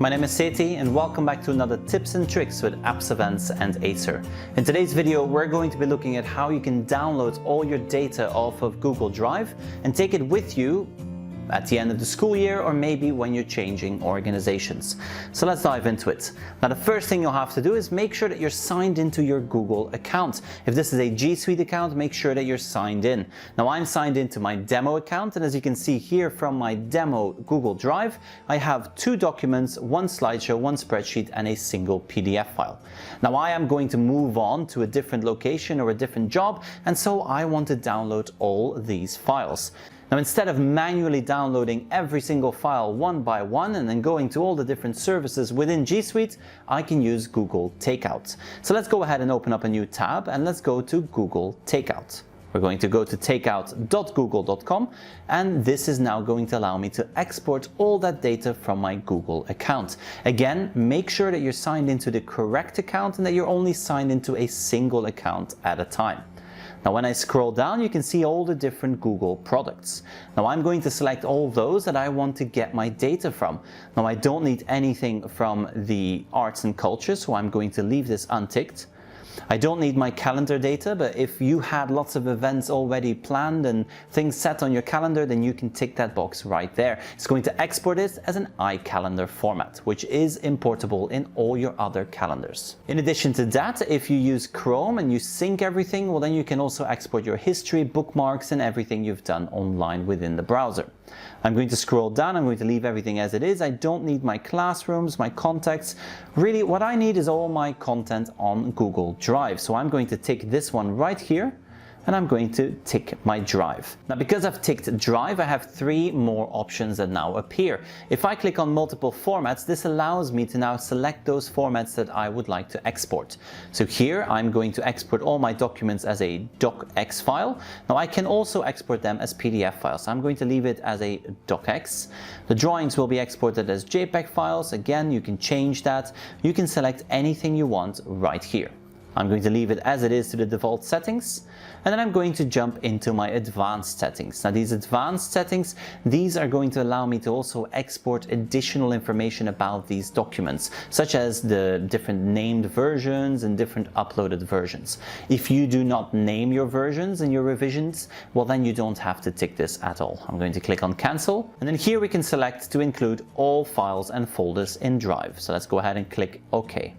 my name is Seti and welcome back to another tips and tricks with Apps, Events and Acer. In today's video, we're going to be looking at how you can download all your data off of Google Drive and take it with you at the end of the school year, or maybe when you're changing organizations. So let's dive into it. Now, the first thing you'll have to do is make sure that you're signed into your Google account. If this is a G Suite account, make sure that you're signed in. Now, I'm signed into my demo account, and as you can see here from my demo Google Drive, I have 2 documents, 1 slideshow, 1 spreadsheet, and a single PDF file. Now, I am going to move on to a different location or a different job, and so I want to download all these files. Now, instead of manually downloading every single file one by one and then going to all the different services within G Suite, I can use Google Takeout. So let's go ahead and open up a new tab and let's go to Google Takeout. We're going to go to takeout.google.com, and this is now going to allow me to export all that data from my Google account. Again, make sure that you're signed into the correct account and that you're only signed into a single account at a time. Now, when I scroll down, you can see all the different Google products. Now, I'm going to select all those that I want to get my data from. Now, I don't need anything from the arts and culture, so I'm going to leave this unticked. I don't need my calendar data, but if you had lots of events already planned and things set on your calendar, then you can tick that box right there. It's going to export it as an iCalendar format, which is importable in all your other calendars. In addition to that, if you use Chrome and you sync everything, well, then you can also export your history, bookmarks, and everything you've done online within the browser. I'm going to scroll down. I'm going to leave everything as it is. I don't need my classrooms, my contacts. Really, what I need is all my content on Google Drive. So I'm going to tick this one right here, and I'm going to tick my drive. Now, because I've ticked drive, I have 3 more options that now appear. If I click on multiple formats, this allows me to now select those formats that I would like to export. So here I'm going to export all my documents as a docx file. Now, I can also export them as PDF files. So I'm going to leave it as a docx. The drawings will be exported as JPEG files. Again, you can change that. You can select anything you want right here. I'm going to leave it as it is to the default settings, and then I'm going to jump into my advanced settings. Now, these advanced settings, these are going to allow me to also export additional information about these documents, such as the different named versions and different uploaded versions. If you do not name your versions and your revisions, well, then you don't have to tick this at all. I'm going to click on cancel, and then here we can select to include all files and folders in Drive. So let's go ahead and click OK.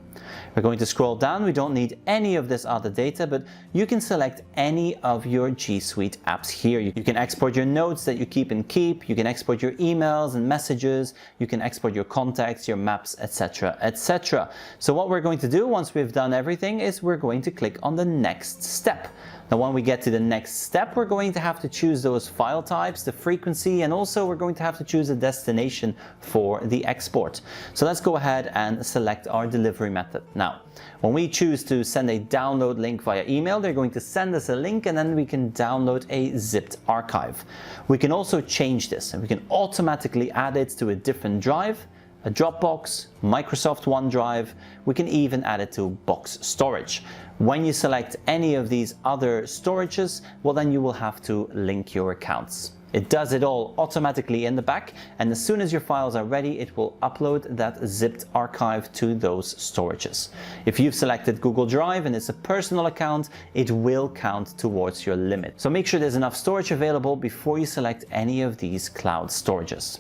We're going to scroll down. We don't need any of this other data, but you can select any of your G Suite apps here. You can export your notes that you keep in Keep. You can export your emails and messages. You can export your contacts, your maps, etc., etc. So what we're going to do once we've done everything is we're going to click on the next step. Now, when we get to the next step, we're going to have to choose those file types, the frequency, and also we're going to have to choose a destination for the export. So let's go ahead and select our delivery method. Now, when we choose to send a download link via email, they're going to send us a link and then we can download a zipped archive. We can also change this and we can automatically add it to a different drive, a Dropbox, Microsoft OneDrive. We can even add it to box storage. When you select any of these other storages, well, then you will have to link your accounts. It does it all automatically in the back, and as soon as your files are ready, it will upload that zipped archive to those storages. If you've selected Google Drive and it's a personal account, it will count towards your limit. So make sure there's enough storage available before you select any of these cloud storages.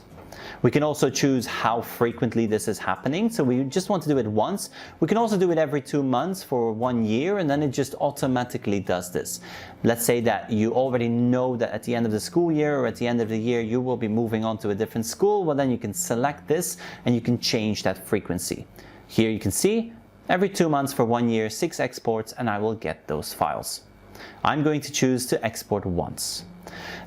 We can also choose how frequently this is happening. So we just want to do it once. We can also do it every 2 months for 1 year, and then it just automatically does this. Let's say that you already know that at the end of the school year or at the end of the year, you will be moving on to a different school. Well, then you can select this and you can change that frequency. Here you can see every 2 months for 1 year, 6 exports, and I will get those files. I'm going to choose to export once.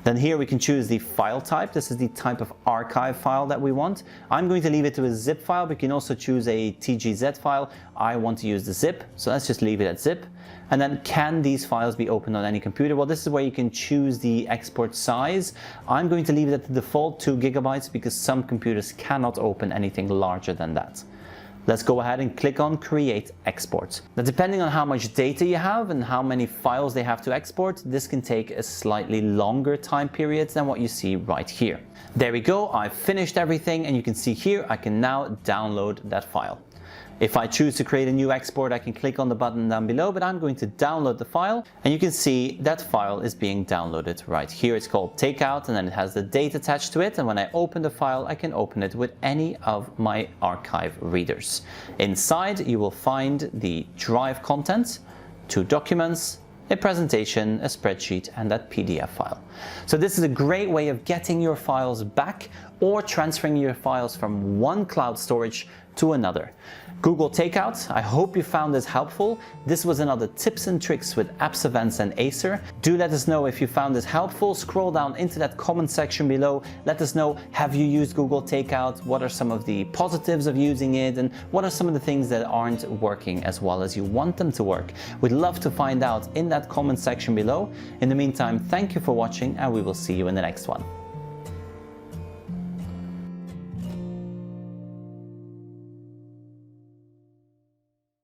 Then here we can choose the file type. This is the type of archive file that we want. I'm going to leave it to a zip file, but you can also choose a TGZ file. I want to use the zip, so let's just leave it at zip. And then, can these files be opened on any computer? Well, this is where you can choose the export size. I'm going to leave it at the default 2 GB because some computers cannot open anything larger than that. Let's go ahead and click on Create Export. Now, depending on how much data you have and how many files they have to export, this can take a slightly longer time period than what you see right here. There we go, I've finished everything, and you can see here I can now download that file. If I choose to create a new export, I can click on the button down below, but I'm going to download the file, and you can see that file is being downloaded right here. It's called Takeout, and then it has the date attached to it, and when I open the file, I can open it with any of my archive readers. Inside, you will find the Drive content, 2 documents, a presentation, a spreadsheet, and that PDF file. So this is a great way of getting your files back or transferring your files from one cloud storage to another. Google Takeout, I hope you found this helpful. This was another tips and tricks with Apps, Events and Acer. Do let us know if you found this helpful. Scroll down into that comment section below. Let us know, have you used Google Takeout? What are some of the positives of using it? And what are some of the things that aren't working as well as you want them to work? We'd love to find out in that comment section below. In the meantime, thank you for watching, and we will see you in the next one.